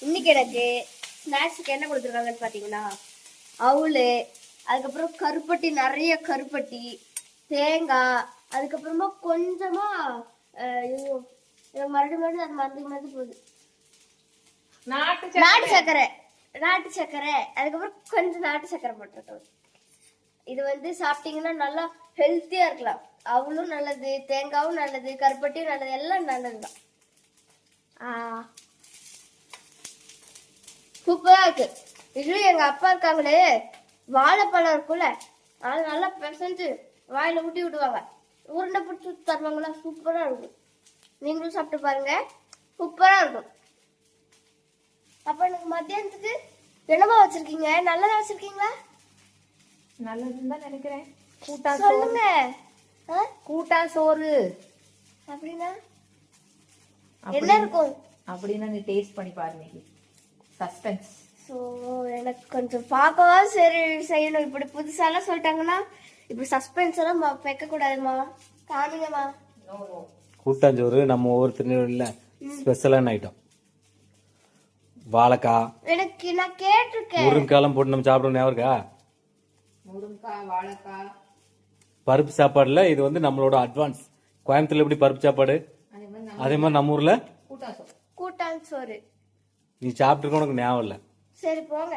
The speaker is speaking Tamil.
இன்னைக்கு எனக்கு ஸ்நாக்ஸுக்கு என்ன கொடுத்துருக்காங்கன்னு பார்த்தீங்கன்னா அவுள், அதுக்கப்புறம் கருப்பட்டி, நிறைய கருப்பட்டி, தேங்காய், அதுக்கப்புறமா கொஞ்சமா மறுபடியும் அது மறந்து போகுது, நாட்டு சக்கரை, அதுக்கப்புறம் கொஞ்சம் நாட்டு சக்கரை போட்டிருக்கோம். இது வந்து சாப்பிட்டீங்கன்னா நல்லா ஹெல்த்தியா இருக்கலாம். அவளும் நல்லது, தேங்காவும் நல்லது, கருப்பட்டியும் நல்லது, எல்லாம் நல்லதுதான். சூப்பரா இருக்கு. இது எங்க அப்பா இருக்காங்களே, வாழைப்பழம் இருக்குல்ல, அது நல்லா பிசைஞ்சு வாயில ஊட்டி விடுவாங்க, உருண்டை பிடிச்சி தருவாங்களா, சூப்பரா இருக்கும். நீங்களும் சாப்பிட்டு பாருங்க, சூப்பரா இருக்கும். அப்ப எனக்கு மத்தியானத்துக்கு என்னமா வச்சிருக்கீங்க? நல்லதா வச்சிருக்கீங்களா? நல்லதுன்னு தான் நினைக்கிறேன். சொல்லுங்க. கூட்டா சோறு அப்படின்னா என்ன இருக்கும்? அப்படின்னா நீ டேஸ்ட் பண்ணி பாருங்க. சஸ்பென்ஸ். ஸோ எனக்கு கொஞ்சம் பார்க்கவா சரி செய்யணும். இப்படி புதுசாலாம் சொல்லிட்டாங்கன்னா இப்படி சஸ்பென்ஸ் எல்லாம் வைக்க கூடாதுமா, காமிங்கம்மா. கூட்டாஞ்சோறு நம்ம ஒவ்வொருத்தரும் இல்லை, ஸ்பெஷலான ஐட்டம். வாழைக்காய், எனக்கு நான் கேட்டிருக்கேன், முருங்காலம் போட்டு நம்ம சாப்பிடணும். ஞாபகா? முருங்காய், வாழைக்காய், பருப்பு சாப்பாடுல இது வந்து நம்மளோட அட்வான்ஸ். கோயம்புத்தூர்ல எப்படி பருப்பு சாப்பாடு, அதே மாதிரி நம்ம ஊர்ல கூட்டா சோறு. கூட்டான் சோறு. நீ சாப்பிட்டு உனக்கு ஞாபகம் இல்லை. சரி போங்க.